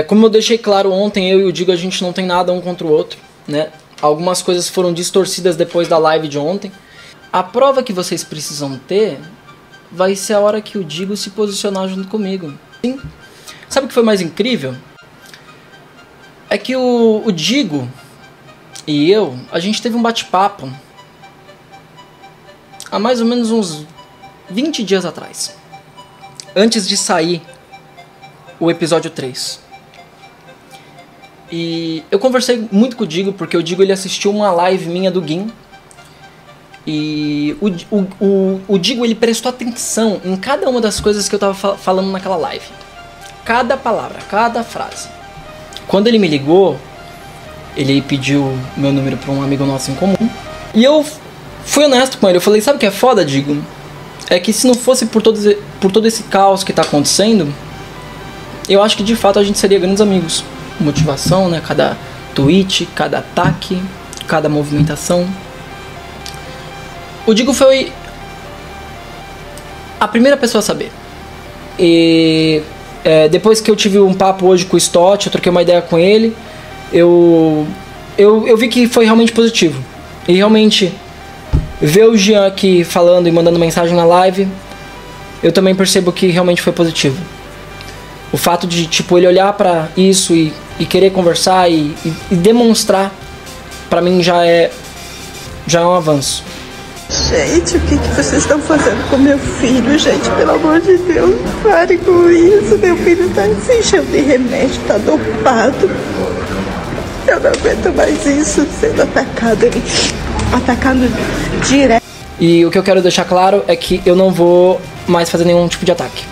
Como eu deixei claro ontem, eu e o Digo, a gente não tem nada um contra o outro, né? Algumas coisas foram distorcidas depois da live de ontem. A prova que vocês precisam ter vai ser a hora que o Digo se posicionar junto comigo. Sim. Sabe o que foi mais incrível? É que o Digo e eu, a gente teve um bate-papo há mais ou menos uns 20 dias atrás, antes de sair o episódio 3. E eu conversei muito com o Digo, porque o Digo ele assistiu uma live minha do Gin. E o Digo ele prestou atenção em cada uma das coisas que eu tava falando naquela live. Cada palavra, cada frase. Quando ele me ligou, ele pediu meu número para um amigo nosso em comum. E eu fui honesto com ele. Eu falei, sabe o que é foda, Digo? É que se não fosse por todo esse caos que tá acontecendo, eu acho que de fato a gente seria grandes amigos. Motivação, né? Cada tweet, cada ataque, cada movimentação. O Digo foi a primeira pessoa a saber. E depois que eu tive um papo hoje com o Stott, eu troquei uma ideia com ele, eu vi que foi realmente positivo. E realmente, ver o Jean aqui falando e mandando mensagem na live, eu também percebo que realmente foi positivo. O fato de tipo, ele olhar pra isso e querer conversar e demonstrar, pra mim já é um avanço. Gente, o que vocês estão fazendo com meu filho, gente? Pelo amor de Deus, pare com isso. Meu filho tá se enchendo de remédio, tá dopado. Eu não aguento mais isso, sendo atacado direto. E o que eu quero deixar claro é que eu não vou mais fazer nenhum tipo de ataque,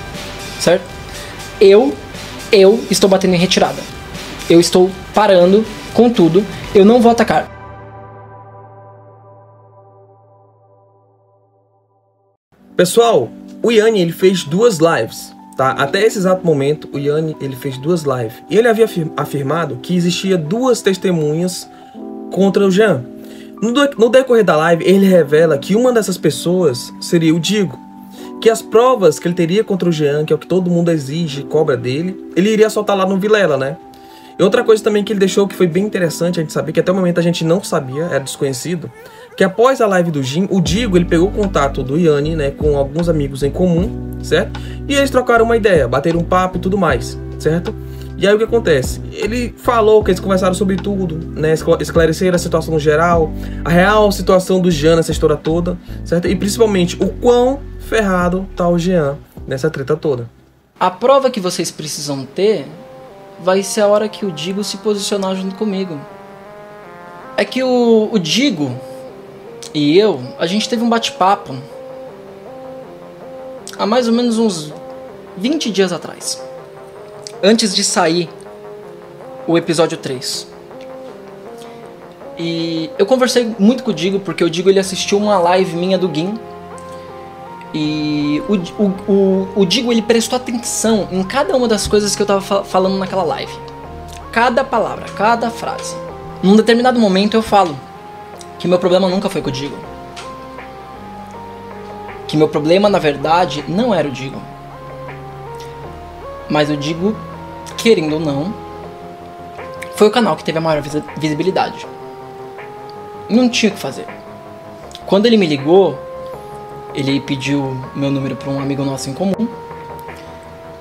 certo? Eu estou batendo em retirada. Eu estou parando com tudo. Eu não vou atacar. Pessoal, o Yanni ele fez 2 lives, tá? Até esse exato momento, o Yanni ele fez 2 lives. E ele havia afirmado que existia 2 testemunhas contra o Jean. No decorrer da live, ele revela que uma dessas pessoas seria o Digo. Que as provas que ele teria contra o Jean, que é o que todo mundo exige e cobra dele, ele iria soltar lá no Vilela, né? E outra coisa também que ele deixou que foi bem interessante a gente saber, que até o momento a gente não sabia, era desconhecido, que após a live do Jim, o Digo ele pegou o contato do Yanni, né, com alguns amigos em comum, certo? E eles trocaram uma ideia, bateram um papo e tudo mais, certo? E aí o que acontece? Ele falou que eles conversaram sobre tudo, né, esclareceram a situação geral, a real situação do Jean nessa história toda, certo? E principalmente o quão ferrado tá o Jean nessa treta toda. A prova que vocês precisam ter vai ser a hora que o Digo se posicionar junto comigo. É que o Digo e eu, a gente teve um bate-papo há mais ou menos uns 20 dias atrás, antes de sair o episódio 3. E eu conversei muito com o Digo, porque o Digo ele assistiu uma live minha do Gin. E o Digo ele prestou atenção em cada uma das coisas que eu tava falando naquela live. Cada palavra, cada frase. Num determinado momento eu falo que meu problema nunca foi com o Digo. Que meu problema, na verdade, não era o Digo. Mas o Digo, querendo ou não, foi o canal que teve a maior visibilidade. Não tinha o que fazer. Quando ele me ligou, ele pediu meu número para um amigo nosso em comum.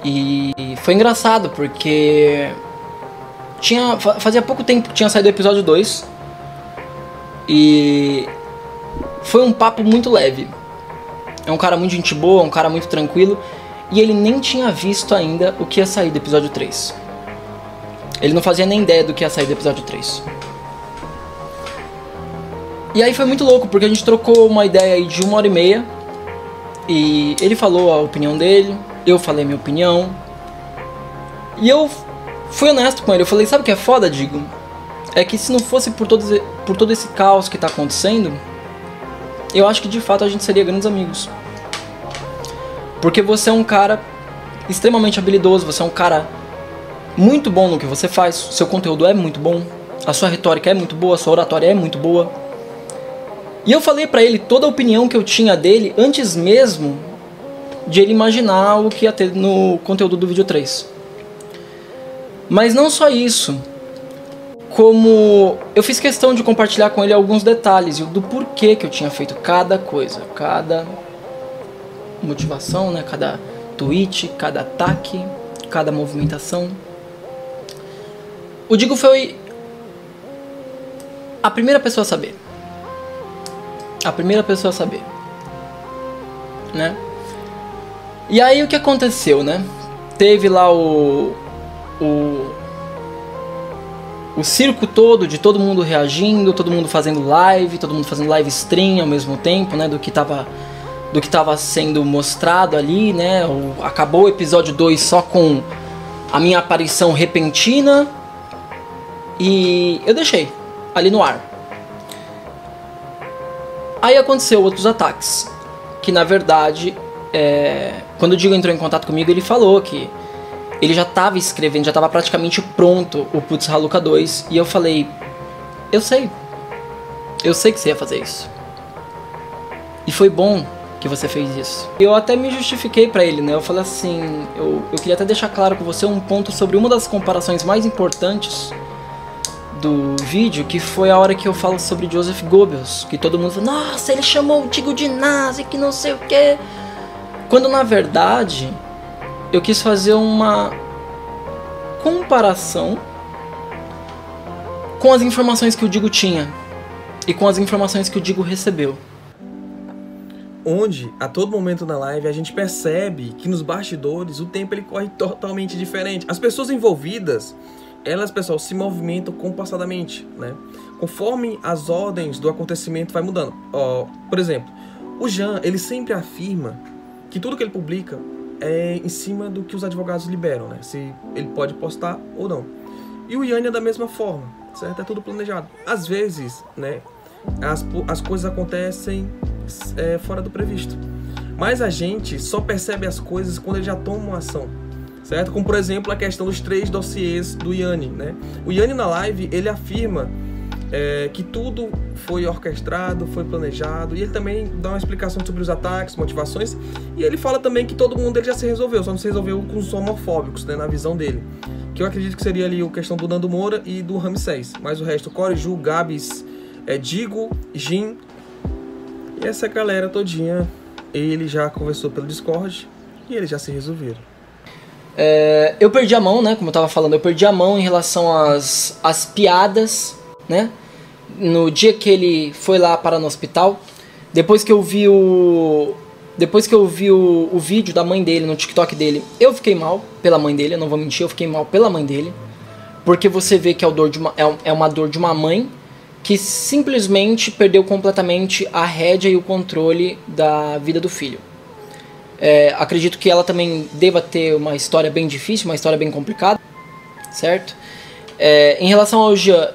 E foi engraçado, porque fazia pouco tempo que tinha saído o episódio 2. E foi um papo muito leve. É um cara muito gente boa, um cara muito tranquilo. E ele nem tinha visto ainda o que ia sair do episódio 3. Ele não fazia nem ideia do que ia sair do episódio 3. E aí foi muito louco, porque a gente trocou uma ideia aí de 1h30. E ele falou a opinião dele, eu falei minha opinião. E eu fui honesto com ele. Eu falei, sabe o que é foda, Digo? É que se não fosse por todo esse caos que tá acontecendo, eu acho que de fato a gente seria grandes amigos. Porque você é um cara extremamente habilidoso, você é um cara muito bom no que você faz, seu conteúdo é muito bom, a sua retórica é muito boa, a sua oratória é muito boa. E eu falei pra ele toda a opinião que eu tinha dele antes mesmo de ele imaginar o que ia ter no conteúdo do vídeo 3. Mas não só isso, como eu fiz questão de compartilhar com ele alguns detalhes do porquê que eu tinha feito cada coisa, cada motivação, né? Cada tweet, cada ataque, cada movimentação. O Digo foi a primeira pessoa a saber. A primeira pessoa a saber, né? E aí o que aconteceu, né? Teve lá o circo todo, de todo mundo reagindo, todo mundo fazendo live stream ao mesmo tempo, né, do que tava sendo mostrado ali, né. Acabou o episódio 2 só com a minha aparição repentina e eu deixei ali no ar. Aí aconteceu outros ataques, que na verdade, quando o Digo entrou em contato comigo, ele falou que ele já estava escrevendo, já estava praticamente pronto o Putz Haluka 2. E eu falei, eu sei que você ia fazer isso. E foi bom que você fez isso. Eu até me justifiquei pra ele, né? Eu falei assim, eu queria até deixar claro com você um ponto sobre uma das comparações mais importantes do vídeo, que foi a hora que eu falo sobre Joseph Goebbels. Que todo mundo falou, nossa, ele chamou o Digo de nazi, que não sei o quê. Quando na verdade eu quis fazer uma comparação com as informações que o Digo tinha e com as informações que o Digo recebeu. Onde, a todo momento na live, a gente percebe que nos bastidores o tempo ele corre totalmente diferente. As pessoas envolvidas, elas, pessoal, se movimentam compassadamente, né? Conforme as ordens do acontecimento vai mudando. Por exemplo, o Jean, ele sempre afirma que tudo que ele publica é em cima do que os advogados liberam, né? Se ele pode postar ou não. E o Yanni é da mesma forma, certo? É tudo planejado. Às vezes, né, as coisas acontecem fora do previsto. Mas a gente só percebe as coisas quando ele já toma uma ação, certo? Como, por exemplo, a questão dos 3 dossiês do Yanni, né? O Yanni na live, ele afirma que tudo foi orquestrado, foi planejado, e ele também dá uma explicação sobre os ataques, motivações, e ele fala também que todo mundo ele já se resolveu, só não se resolveu com os homofóbicos, né, na visão dele, que eu acredito que seria ali a questão do Nando Moura e do Ramsés, mas o resto, Corey, Ju, Gabs, Digo, Jim, e essa galera todinha, ele já conversou pelo Discord, e eles já se resolveram. Eu perdi a mão, né, como eu tava falando, eu perdi a mão em relação às piadas, né, no dia que ele foi lá parar no hospital. Depois que eu vi o vídeo da mãe dele no TikTok dele, eu fiquei mal pela mãe dele, eu não vou mentir, eu fiquei mal pela mãe dele, porque você vê que é uma dor de uma mãe que simplesmente perdeu completamente a rédea e o controle da vida do filho. Acredito que ela também deva ter uma história bem difícil, uma história bem complicada, certo? Em relação ao Jean,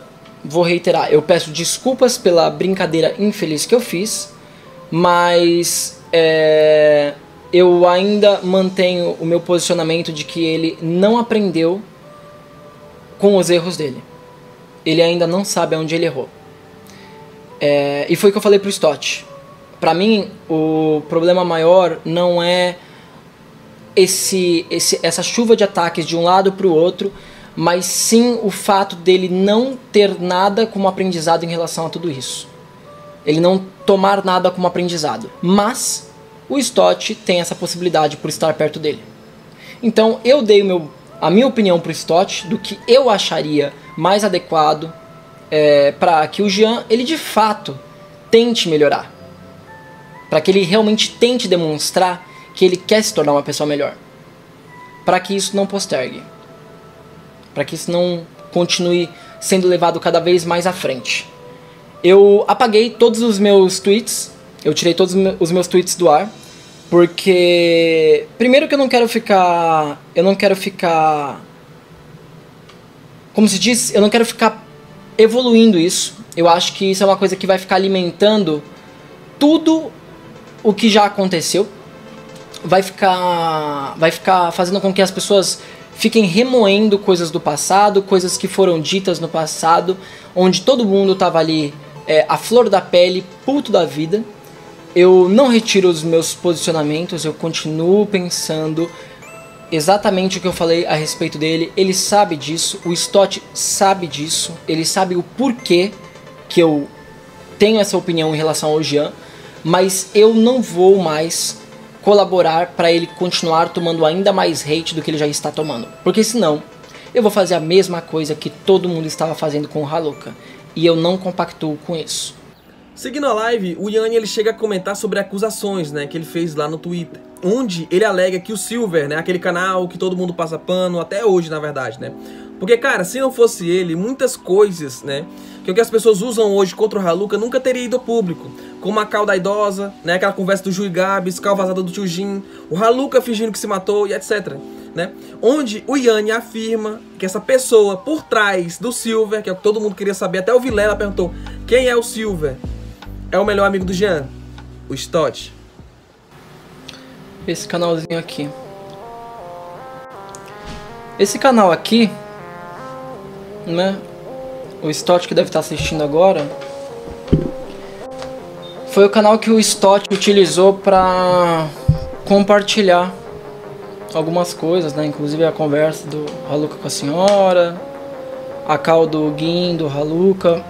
vou reiterar, eu peço desculpas pela brincadeira infeliz que eu fiz, mas eu ainda mantenho o meu posicionamento de que ele não aprendeu com os erros dele. Ele ainda não sabe onde ele errou. E foi o que eu falei pro Stott. Pra mim, o problema maior não é essa chuva de ataques de um lado pro outro, mas sim o fato dele não ter nada como aprendizado em relação a tudo isso. Ele não tomar nada como aprendizado. Mas o Stott tem essa possibilidade por estar perto dele. Então eu dei a minha opinião pro Stott do que eu acharia mais adequado para que o Jean, ele de fato tente melhorar. Para que ele realmente tente demonstrar que ele quer se tornar uma pessoa melhor. Para que isso não postergue. Para que isso não continue sendo levado cada vez mais à frente. Eu apaguei todos os meus tweets. Eu tirei todos os meus tweets do ar. Porque primeiro que eu não quero ficar... Como se diz? Eu não quero ficar evoluindo isso. Eu acho que isso é uma coisa que vai ficar alimentando tudo o que já aconteceu. Vai ficar fazendo com que as pessoas fiquem remoendo coisas do passado, coisas que foram ditas no passado, onde todo mundo estava ali à flor da pele, puto da vida. Eu não retiro os meus posicionamentos, eu continuo pensando exatamente o que eu falei a respeito dele. Ele sabe disso, o Stott sabe disso, ele sabe o porquê que eu tenho essa opinião em relação ao Jean, mas eu não vou mais colaborar para ele continuar tomando ainda mais hate do que ele já está tomando, porque senão eu vou fazer a mesma coisa que todo mundo estava fazendo com o Haluka, e eu não compactuo com isso. Seguindo a live, o Yanni ele chega a comentar sobre acusações, né, que ele fez lá no Twitter, onde ele alega que o Silver, né, aquele canal que todo mundo passa pano, até hoje na verdade, né, porque cara, se não fosse ele, muitas coisas, né, que o que as pessoas usam hoje contra o Haluka nunca teria ido ao público, como a cal da idosa, né, aquela conversa do Ju e Gabs, cal vazada do Tio Jin, o Haluka fingindo que se matou e etc, né, onde o Yanni afirma que essa pessoa por trás do Silver, que é o que todo mundo queria saber, até o Vilela perguntou, quem é o Silver? É o melhor amigo do Jean, o Stott. Esse canalzinho aqui. Esse canal aqui, né? O Stott que deve estar assistindo agora, foi o canal que o Stott utilizou para compartilhar algumas coisas, né? Inclusive a conversa do Haluka com a senhora, a call do Gin, do Haluka,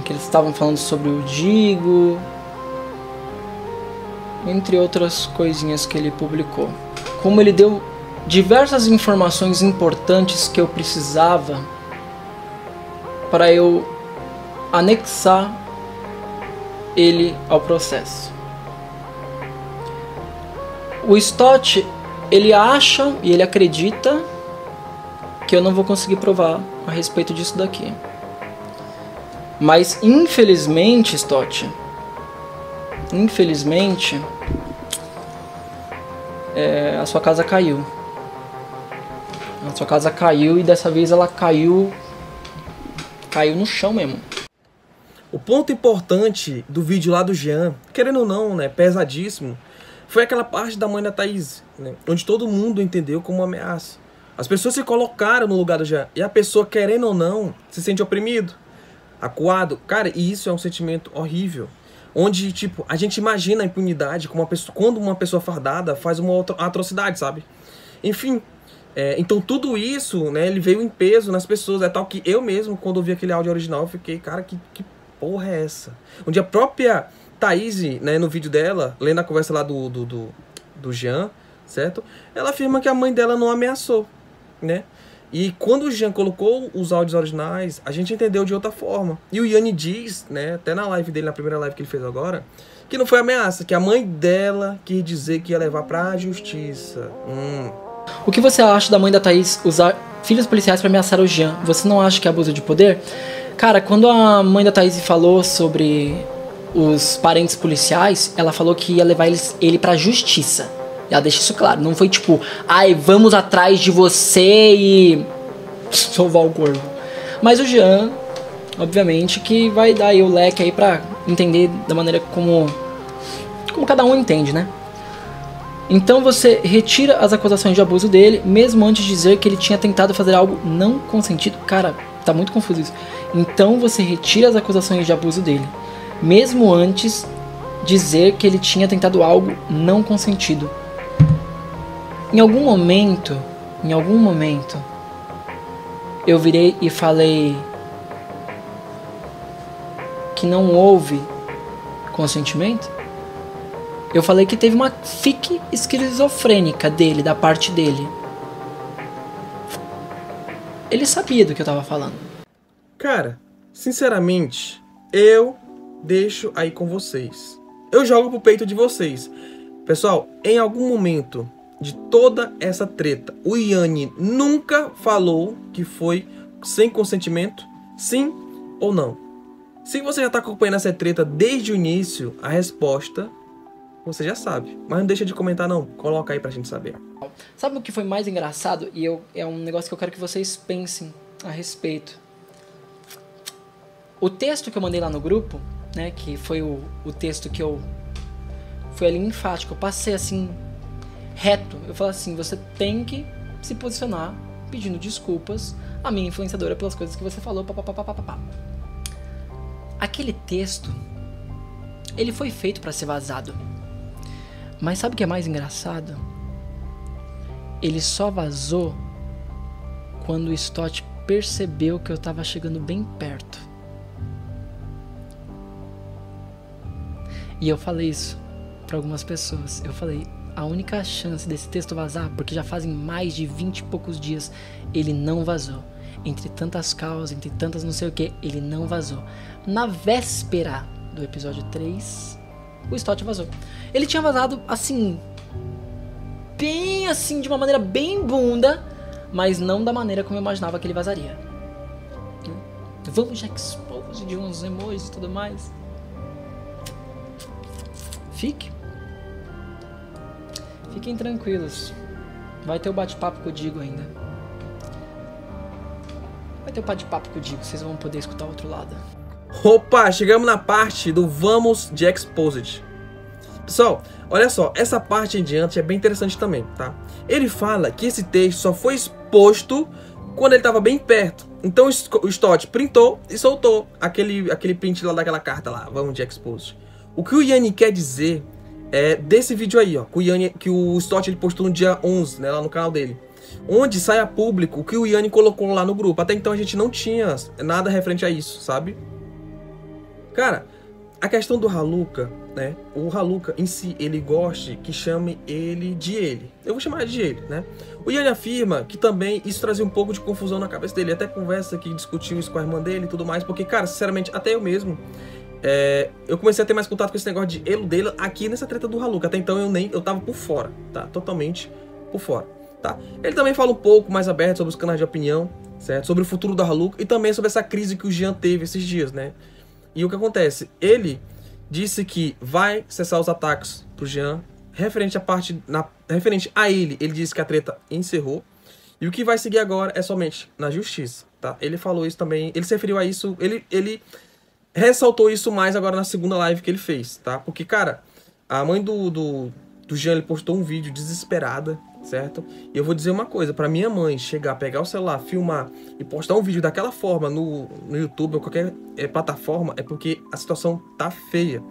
que eles estavam falando sobre o Digo, entre outras coisinhas que ele publicou. Como ele deu diversas informações importantes que eu precisava para eu anexar ele ao processo. O Stott, ele acha e ele acredita que eu não vou conseguir provar a respeito disso daqui. Mas infelizmente, Stott, infelizmente, a sua casa caiu. A sua casa caiu e dessa vez ela caiu no chão mesmo. O ponto importante do vídeo lá do Jean, querendo ou não, né, pesadíssimo, foi aquela parte da mãe da Thaís, né, onde todo mundo entendeu como uma ameaça. As pessoas se colocaram no lugar do Jean, e a pessoa, querendo ou não, se sente oprimido, acuado. Cara, e isso é um sentimento horrível. Onde, tipo, a gente imagina a impunidade como quando uma pessoa fardada faz uma outra atrocidade, sabe? Enfim, então tudo isso, né, ele veio em peso nas pessoas. É tal que eu mesmo, quando eu vi aquele áudio original, eu fiquei, cara, que porra é essa? Onde a própria Thaís, né, no vídeo dela, lendo a conversa lá do Jean, certo? Ela afirma que a mãe dela não ameaçou, né? E quando o Jean colocou os áudios originais, a gente entendeu de outra forma. E o Yanni diz, né, até na live dele, na primeira live que ele fez agora, que não foi ameaça, que a mãe dela quis dizer que ia levar pra justiça. O que você acha da mãe da Thaís usar filhos policiais pra ameaçar o Jean? Você não acha que é abuso de poder? Cara, quando a mãe da Thaís falou sobre os parentes policiais, ela falou que ia levar ele pra justiça. Ela deixa isso claro, não foi tipo, ai, vamos atrás de você e salvar o corvo. Mas o Jean, obviamente, que vai dar aí o leque aí pra entender da maneira como cada um entende, né? Então você retira as acusações de abuso dele, mesmo antes de dizer que ele tinha tentado fazer algo não consentido. Cara, tá muito confuso isso. Então você retira as acusações de abuso dele, mesmo antes de dizer que ele tinha tentado algo não consentido. Em algum momento, eu virei e falei que não houve consentimento? Eu falei que teve uma fique esquizofrênica dele, da parte dele. Ele sabia do que eu tava falando. Cara, sinceramente, eu deixo aí com vocês. Eu jogo pro peito de vocês. Pessoal, em algum momento de toda essa treta, o Yanni nunca falou que foi sem consentimento? Sim ou não? Se você já tá acompanhando essa treta desde o início, a resposta você já sabe. Mas não deixa de comentar não, coloca aí pra gente saber. Sabe o que foi mais engraçado? E é um negócio que eu quero que vocês pensem a respeito. O texto que eu mandei lá no grupo, né, que foi o texto que eu... Foi ali enfático, eu passei assim... reto, eu falo assim, você tem que se posicionar pedindo desculpas à minha influenciadora pelas coisas que você falou, papapá. Aquele texto, ele foi feito para ser vazado. Mas sabe o que é mais engraçado? ele só vazou quando o Stott percebeu que eu tava chegando bem perto. E eu falei isso pra algumas pessoas. Eu falei, a única chance desse texto vazar, porque já fazem mais de 20 e poucos dias, ele não vazou. Entre tantas causas, entre tantas não sei o que, ele não vazou. Na véspera do episódio 3, o Stott vazou. Ele tinha vazado assim, bem assim, de uma maneira bem bunda, mas não da maneira como eu imaginava que ele vazaria. Vamos já expose de uns emojis e tudo mais. Fiquem tranquilos. Vai ter o bate-papo com o Digo ainda. Vai ter o bate-papo com o Digo, vocês vão poder escutar o outro lado. Opa, chegamos na parte do vamos de Exposed. Pessoal, olha só, essa parte em diante é bem interessante também, tá? Ele fala que esse texto só foi exposto quando ele estava bem perto. Então o Stott printou e soltou aquele print lá daquela carta lá, vamos de Exposed. O que o Yanni quer dizer é desse vídeo aí, ó, que o Stott ele postou no dia 11, né, lá no canal dele, onde sai a público o que o Yanni colocou lá no grupo. Até então a gente não tinha nada referente a isso, sabe? Cara, a questão do Haluka, né, o Haluka em si, ele gosta que chame ele de ele. Eu vou chamar de ele, né? O Yanni afirma que também isso trazia um pouco de confusão na cabeça dele. Até conversa que discutiu isso com a irmã dele e tudo mais, porque, cara, sinceramente, até eu mesmo... eu comecei a ter mais contato com esse negócio de elo dele aqui nessa treta do Haluka. Até então eu tava por fora, tá? Totalmente por fora, tá? Ele também fala um pouco mais aberto sobre os canais de opinião, certo? Sobre o futuro do Haluka e também sobre essa crise que o Jean teve esses dias, né? E o que acontece? Ele disse que vai cessar os ataques pro Jean, referente a ele disse que a treta encerrou. E o que vai seguir agora é somente na justiça, tá? Ele falou isso também, ele se referiu a isso, ele ressaltou isso mais agora na segunda live que ele fez, tá? Porque, cara, a mãe do Jean, ele postou um vídeo desesperada, certo? E eu vou dizer uma coisa, pra minha mãe chegar, pegar o celular, filmar e postar um vídeo daquela forma no YouTube ou qualquer plataforma, é porque a situação tá feia.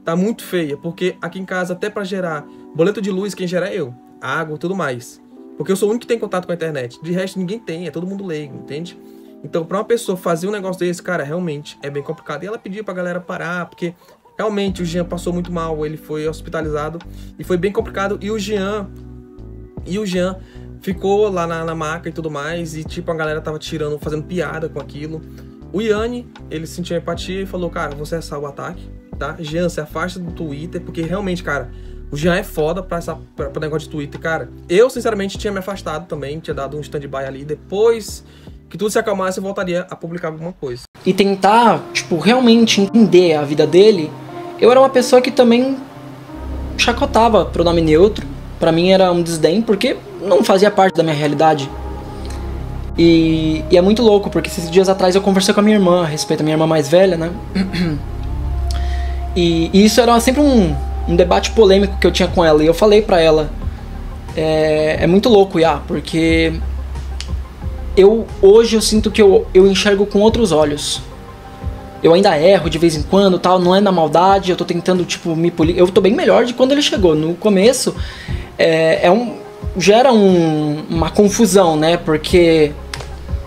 Tá muito feia, porque aqui em casa, até pra gerar boleto de luz, quem gera é eu, água e tudo mais. Porque eu sou o único que tem contato com a internet. De resto, ninguém tem, é todo mundo leigo, entende? Então, pra uma pessoa fazer um negócio desse, cara, realmente é bem complicado. E ela pediu pra galera parar, porque realmente o Jean passou muito mal, ele foi hospitalizado e foi bem complicado. E o Jean ficou lá na maca e tudo mais, e tipo, a galera tava tirando, fazendo piada com aquilo. O Yanni, ele sentiu empatia e falou, cara, vou cessar o ataque, tá? Jean, se afasta do Twitter, porque realmente, cara, o Jean é foda pra negócio de Twitter, cara. Eu, sinceramente, tinha me afastado também, tinha dado um stand-by ali, depois... que tudo se acalmasse, eu voltaria a publicar alguma coisa. E tentar, tipo, realmente entender a vida dele, eu era uma pessoa que também chacotava pronome neutro. Pra mim era um desdém, porque não fazia parte da minha realidade. E é muito louco, porque esses dias atrás eu conversei com a minha irmã, a respeito da minha irmã mais velha, né? E isso era sempre um debate polêmico que eu tinha com ela. E eu falei pra ela, é muito louco, Iá, porque... hoje eu sinto que eu enxergo com outros olhos. Eu ainda erro de vez em quando, tal, não é na maldade, eu tô tentando, tipo, me polir. Eu tô bem melhor de quando ele chegou. No começo, gera uma confusão, né? Porque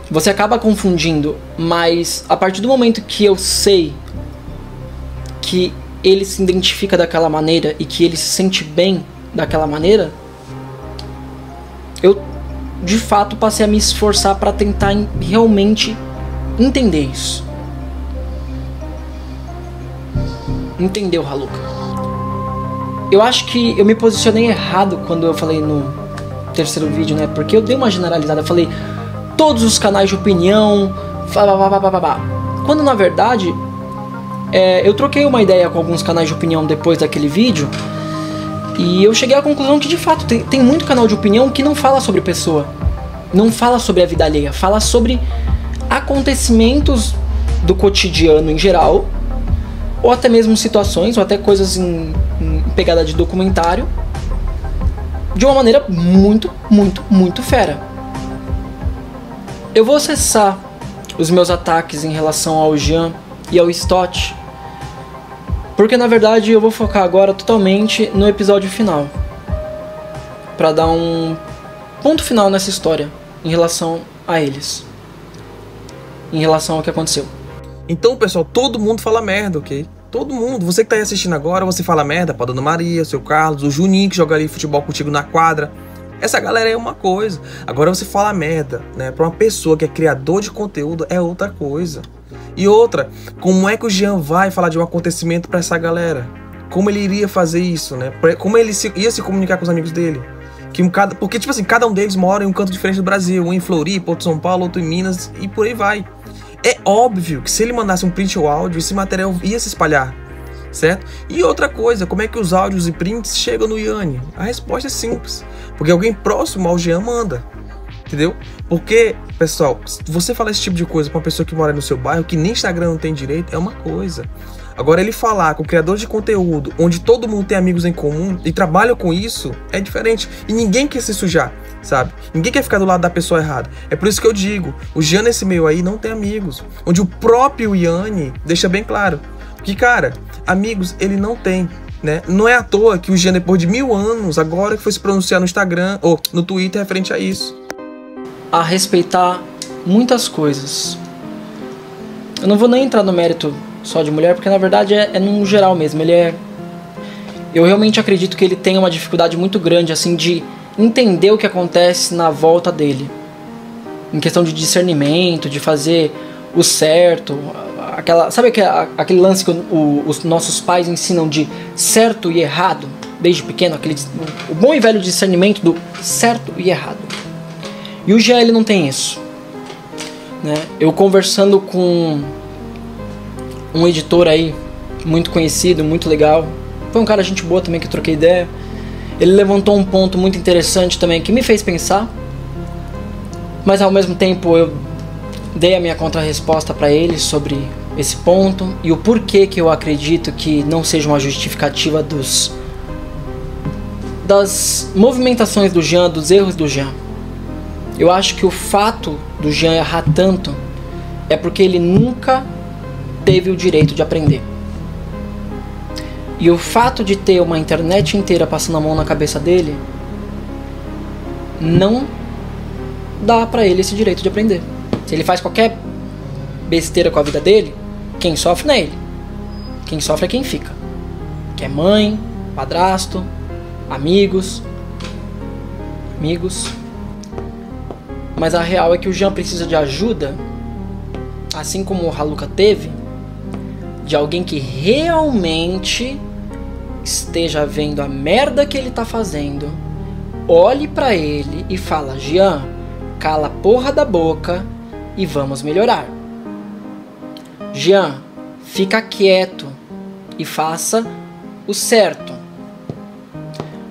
você acaba confundindo, mas a partir do momento que eu sei que ele se identifica daquela maneira e que ele se sente bem daquela maneira, eu de fato passei a me esforçar para tentar realmente entender isso. Entender o Haluka. Eu acho que eu me posicionei errado quando eu falei no terceiro vídeo, né? Porque eu dei uma generalizada, eu falei todos os canais de opinião, quando na verdade eu troquei uma ideia com alguns canais de opinião depois daquele vídeo. E eu cheguei à conclusão que de fato tem muito canal de opinião que não fala sobre pessoa, não fala sobre a vida alheia, fala sobre acontecimentos do cotidiano em geral, ou até mesmo situações, ou até coisas em pegada de documentário, de uma maneira muito, muito, muito fera. Eu vou acessar os meus ataques em relação ao Jean e ao Stott, porque na verdade eu vou focar agora totalmente no episódio final, pra dar um ponto final nessa história em relação a eles. Em relação ao que aconteceu. Então, pessoal, todo mundo fala merda, ok? Todo mundo. Você que tá aí assistindo agora, você fala merda pra Dona Maria, seu Carlos, o Juninho que joga ali futebol contigo na quadra. Essa galera aí é uma coisa. Agora você fala merda, né, pra uma pessoa que é criador de conteúdo é outra coisa. E outra, como é que o Jean vai falar de um acontecimento pra essa galera? Como ele iria fazer isso, né? Como ele ia se comunicar com os amigos dele? Porque, tipo assim, cada um deles mora em um canto diferente do Brasil. Um em Floripa, outro em São Paulo, outro em Minas e por aí vai. É óbvio que se ele mandasse um print ou áudio, esse material ia se espalhar, certo? E outra coisa, como é que os áudios e prints chegam no Yanni? A resposta é simples. Porque alguém próximo ao Jean manda. Entendeu? Porque, pessoal, se você falar esse tipo de coisa pra uma pessoa que mora no seu bairro, que nem Instagram não tem direito, é uma coisa. Agora, ele falar com criador de conteúdo, onde todo mundo tem amigos em comum e trabalha com isso, é diferente. E ninguém quer se sujar, sabe? Ninguém quer ficar do lado da pessoa errada. É por isso que eu digo, o Jean nesse meio aí não tem amigos. Onde o próprio Yanni deixa bem claro. Que, cara, amigos ele não tem, né? Não é à toa que o Jean, depois de 1000 anos, agora que foi se pronunciar no Instagram ou no Twitter referente a isso. A respeitar muitas coisas. Eu não vou nem entrar no mérito só de mulher, porque na verdade é num geral mesmo. Eu realmente acredito que ele tem uma dificuldade muito grande, assim, de entender o que acontece na volta dele. Em questão de discernimento, de fazer o certo. Sabe aquele lance que os nossos pais ensinam de certo e errado? Desde pequeno, o bom e velho discernimento do certo e errado. E o Jean, ele não tem isso, né? Eu conversando com um editor aí, muito conhecido, muito legal. Foi um cara gente boa também que eu troquei ideia. Ele levantou um ponto muito interessante também que me fez pensar. Mas ao mesmo tempo eu dei a minha contra-resposta para ele sobre esse ponto. E o porquê que eu acredito que não seja uma justificativa das movimentações do Jean, dos erros do Jean. Eu acho que o fato do Jean errar tanto é porque ele nunca teve o direito de aprender. E o fato de ter uma internet inteira passando a mão na cabeça dele não dá pra ele esse direito de aprender. Se ele faz qualquer besteira com a vida dele, quem sofre não é ele. Quem sofre é quem fica. Que é mãe, padrasto, amigos. Mas a real é que o Jean precisa de ajuda, assim como o Raluca teve, de alguém que realmente esteja vendo a merda que ele tá fazendo, olhe pra ele e fala: Jean, cala a porra da boca e vamos melhorar. Jean, fica quieto e faça o certo.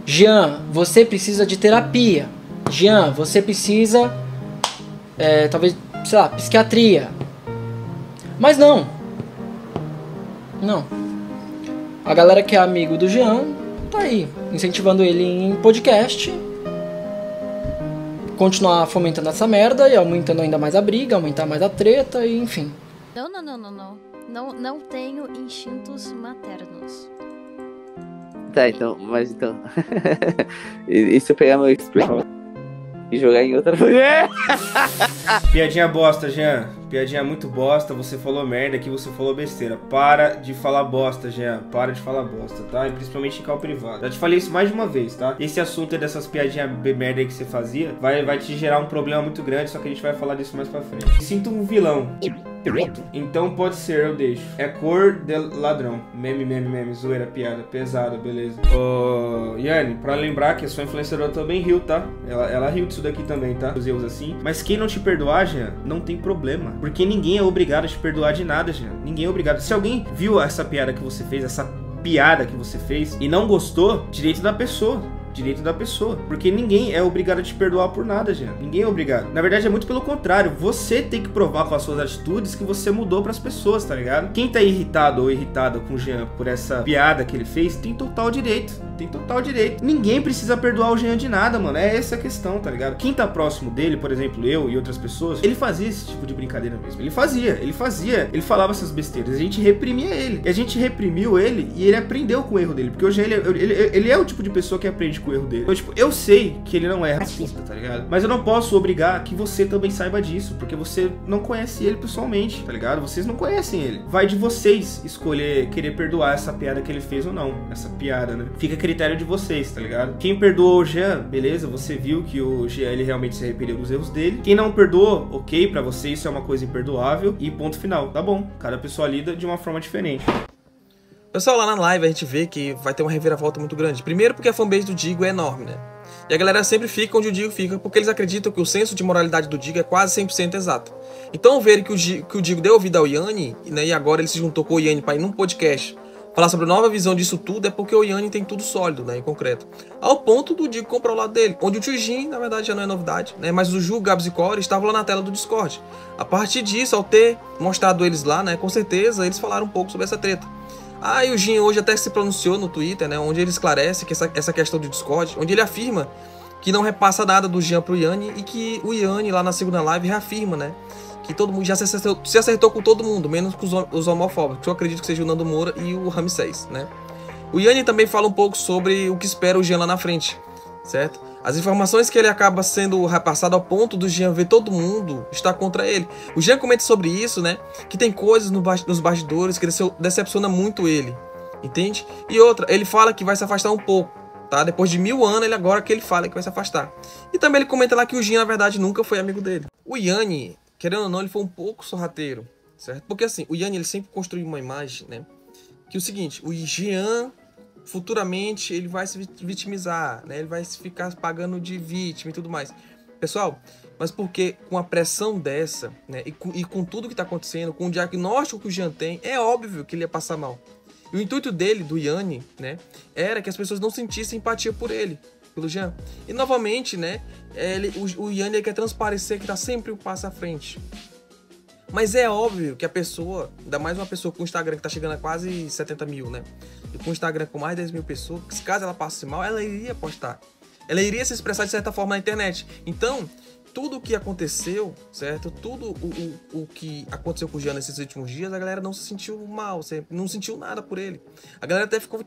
Jean, você precisa de terapia. Jean, você precisa talvez, sei lá, psiquiatria. Mas não. A galera que é amigo do Jean tá aí, incentivando ele em podcast, continuar fomentando essa merda e aumentando ainda mais a briga, aumentar mais a treta e enfim. Não tenho instintos maternos. Tá, então, mas então. E se eu pegar meu expressão e jogar em outra mulher? Piadinha bosta, Jean. Piadinha muito bosta. Você falou merda aqui, você falou besteira. Para de falar bosta, Jean. Para de falar bosta, tá? E principalmente em carro privado. Já te falei isso mais de uma vez, tá? Esse assunto aí dessas piadinhas merda aí que você fazia vai te gerar um problema muito grande, só que a gente vai falar disso mais pra frente. Me sinto um vilão. Então pode ser, eu deixo. É cor de ladrão. Meme, zoeira, piada, pesada, beleza. Ô, Yanni, pra lembrar que a sua influenciadora também riu, tá? Ela riu disso daqui também, tá? Os erros assim. Mas quem não te perdoar, Jean, não tem problema. Porque ninguém é obrigado a te perdoar de nada, Jean. Ninguém é obrigado. Se alguém viu essa piada que você fez, e não gostou, direito da pessoa. Porque ninguém é obrigado a te perdoar por nada, Jean. Ninguém é obrigado. Na verdade, é muito pelo contrário. Você tem que provar com as suas atitudes que você mudou pras pessoas, tá ligado? Quem tá irritado ou irritada com o Jean por essa piada que ele fez, tem total direito. tem total direito. Ninguém precisa perdoar o Jean de nada, mano. É essa a questão, tá ligado? Quem tá próximo dele, por exemplo, eu e outras pessoas, ele fazia esse tipo de brincadeira mesmo. Ele falava essas besteiras. A gente reprimia ele. E a gente reprimiu ele e ele aprendeu com o erro dele. Porque o Jean, ele é o tipo de pessoa que aprende com o erro dele. Então, tipo, eu sei que ele não é racista, tá ligado? Mas eu não posso obrigar que você também saiba disso, porque você não conhece ele pessoalmente, tá ligado? Vocês não conhecem ele. Vai de vocês escolher, querer perdoar essa piada que ele fez ou não. Essa piada, né? Fica a critério de vocês, tá ligado? Quem perdoou o Jean, beleza, você viu que o Jean, ele realmente se arrependeu dos erros dele. Quem não perdoou, ok, pra você isso é uma coisa imperdoável e ponto final, tá bom. Cada pessoa lida de uma forma diferente. Pessoal, lá na live a gente vê que vai ter uma reviravolta muito grande. Primeiro porque a fanbase do Digo é enorme, né? E a galera sempre fica onde o Digo fica, porque eles acreditam que o senso de moralidade do Digo é quase 100% exato. Então, ao verem que o Digo deu ouvido ao Yanni, né, e agora ele se juntou com o Yanni para ir num podcast falar sobre a nova visão disso tudo, é porque o Yanni tem tudo sólido, né, em concreto. Ao ponto do Digo comprar o lado dele, onde o Tio Jin, na verdade, já não é novidade, né, mas o Ju, Gabs e Core estavam lá na tela do Discord. A partir disso, ao ter mostrado eles lá, né, com certeza, eles falaram um pouco sobre essa treta. E o Jin hoje até se pronunciou no Twitter, né, onde ele esclarece que essa questão do Discord, onde ele afirma que não repassa nada do Jean pro Yanni e que o Yanni lá na segunda live reafirma, né, que todo mundo já se acertou com todo mundo, menos com os homofóbicos, que eu acredito que seja o Nando Moura e o Ramsés, né. O Yanni também fala um pouco sobre o que espera o Jean lá na frente, certo? As informações que ele acaba sendo repassado ao ponto do Jean ver todo mundo está contra ele. O Jean comenta sobre isso, né? Que tem coisas nos bastidores que decepciona muito ele. Entende? E outra, ele fala que vai se afastar um pouco, tá? Depois de 1000 anos, ele agora que ele fala que vai se afastar. E também ele comenta lá que o Jean, na verdade, nunca foi amigo dele. O Yanni, querendo ou não, ele foi um pouco sorrateiro, certo? Porque assim, o Yanni, ele sempre construiu uma imagem, né? Que é o seguinte, o Jean futuramente ele vai se vitimizar, né? Ele vai ficar pagando de vítima e tudo mais. Pessoal, mas porque com a pressão dessa, né? E com tudo que está acontecendo, com o diagnóstico que o Jean tem, é óbvio que ele ia passar mal. E o intuito dele, do Yanni, né? Era que as pessoas não sentissem empatia por ele, pelo Jean. E novamente, né? O Yanni ele quer transparecer que está sempre um passo à frente. Mas é óbvio que a pessoa, ainda mais uma pessoa com Instagram que tá chegando a quase 70 mil, né? E com Instagram com mais de 10 mil pessoas, que caso ela passe mal, ela iria postar. Ela iria se expressar de certa forma na internet. Então, tudo o que aconteceu, certo? Tudo o que aconteceu com o Jean nesses últimos dias, a galera não se sentiu mal, não sentiu nada por ele. A galera até ficou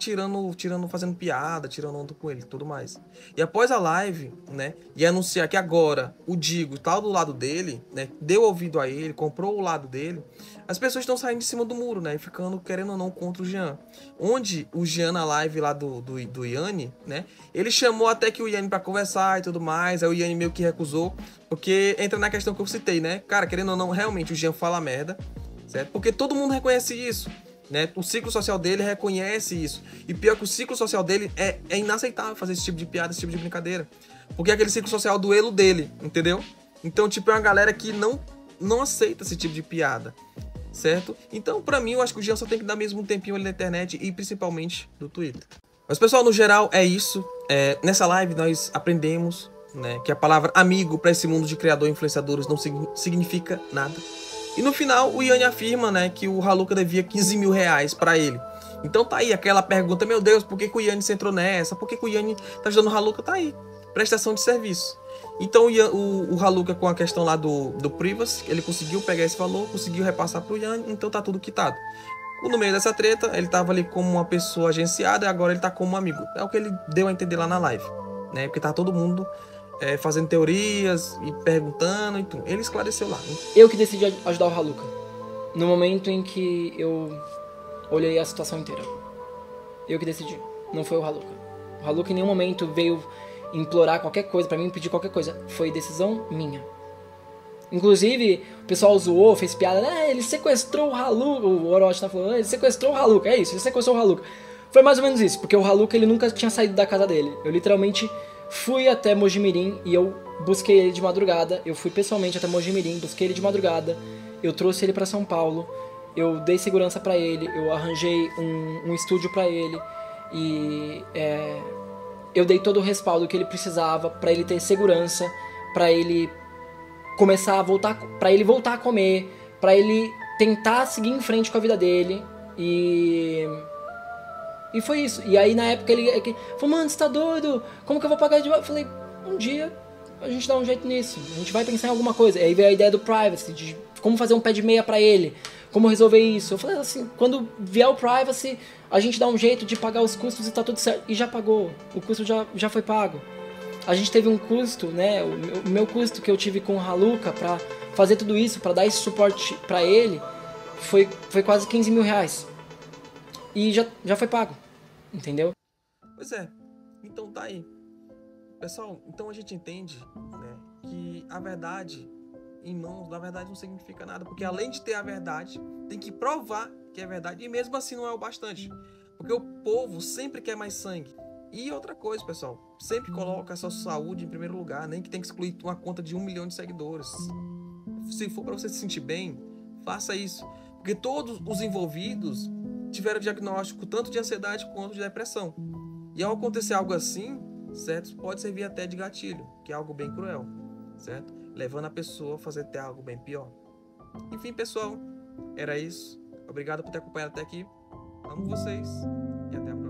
fazendo piada, tirando onda com ele e tudo mais. E após a live, né, e anunciar que agora o Digo tá do lado dele, né, deu ouvido a ele, comprou o lado dele, as pessoas estão saindo de cima do muro, né, e ficando, querendo ou não, contra o Jean. Onde o Jean, na live lá do Yanni, né, ele chamou até que o Yanni pra conversar e tudo mais, aí o Yanni meio que recusou, porque entra na questão que eu citei, né, cara, querendo ou não, realmente o Jean fala merda, certo? Porque todo mundo reconhece isso, né, o ciclo social dele reconhece isso, e pior que o ciclo social dele é inaceitável fazer esse tipo de piada, esse tipo de brincadeira, porque é aquele ciclo social do elo dele, entendeu? Então, tipo, é uma galera que não aceita esse tipo de piada, certo? Então, pra mim, eu acho que o Jean só tem que dar mesmo um tempinho ali na internet e principalmente no Twitter. Mas, pessoal, no geral, é isso. Nessa live, nós aprendemos, né, que a palavra amigo para esse mundo de criador e influenciadores não significa nada. E no final, o Yanni afirma, né, que o Haluka devia 15 mil reais pra ele. Então tá aí aquela pergunta, meu Deus, por que o Yanni se entrou nessa? Por que o Yanni tá ajudando o Haluka? Tá aí, prestação de serviço. Então o Haluka, com a questão lá do Privacy, ele conseguiu pegar esse valor, conseguiu repassar pro Yanni, então tá tudo quitado. No meio dessa treta, ele tava ali como uma pessoa agenciada e agora ele tá como um amigo. É o que ele deu a entender lá na live, né? Porque tá todo mundo fazendo teorias e perguntando e tudo. Ele esclareceu lá. Eu que decidi ajudar o Haluka. No momento em que eu olhei a situação inteira. Eu que decidi. Não foi o Haluka. O Haluka em nenhum momento veio implorar qualquer coisa pra mim, pedir qualquer coisa. Foi decisão minha. Inclusive, o pessoal zoou, fez piada. Ele sequestrou o Haluka. O Orochi tá falando, ele sequestrou o Haluka. É isso, ele sequestrou o Haluka. Foi mais ou menos isso, porque o Haluka ele nunca tinha saído da casa dele. Eu literalmente fui até Mojimirim e eu busquei ele de madrugada. Eu fui pessoalmente até Mojimirim, busquei ele de madrugada. Eu trouxe ele pra São Paulo. Eu dei segurança pra ele. Eu arranjei um estúdio pra ele. E eu dei todo o respaldo que ele precisava pra ele ter segurança, pra ele começar a voltar, pra ele voltar a comer, pra ele tentar seguir em frente com a vida dele. E E foi isso. E aí na época ele falou, mano, você tá doido? Como que eu vou pagar de volta? Eu falei, um dia a gente dá um jeito nisso. A gente vai pensar em alguma coisa. E aí veio a ideia do privacy, de como fazer um pé de meia pra ele. Como resolver isso. Eu falei assim, quando vier o privacy, a gente dá um jeito de pagar os custos e tá tudo certo. E já pagou. O custo já foi pago. A gente teve um custo, né? O meu custo que eu tive com o Haluka pra fazer tudo isso, pra dar esse suporte pra ele, foi quase 15 mil reais. E já foi pago. Entendeu? Pois é. Então tá aí. Pessoal, então a gente entende, né, que a verdade em mãos, na verdade, não significa nada. Porque além de ter a verdade, tem que provar que é verdade. E mesmo assim não é o bastante. Porque o povo sempre quer mais sangue. E outra coisa, pessoal, sempre coloca a sua saúde em primeiro lugar, nem que tem que excluir uma conta de 1 milhão de seguidores. Se for para você se sentir bem, faça isso. Porque todos os envolvidos tiveram diagnóstico tanto de ansiedade quanto de depressão. E ao acontecer algo assim, certo, pode servir até de gatilho, que é algo bem cruel, certo? Levando a pessoa a fazer até algo bem pior. Enfim, pessoal, era isso. Obrigado por ter acompanhado até aqui. Amo vocês e até a próxima.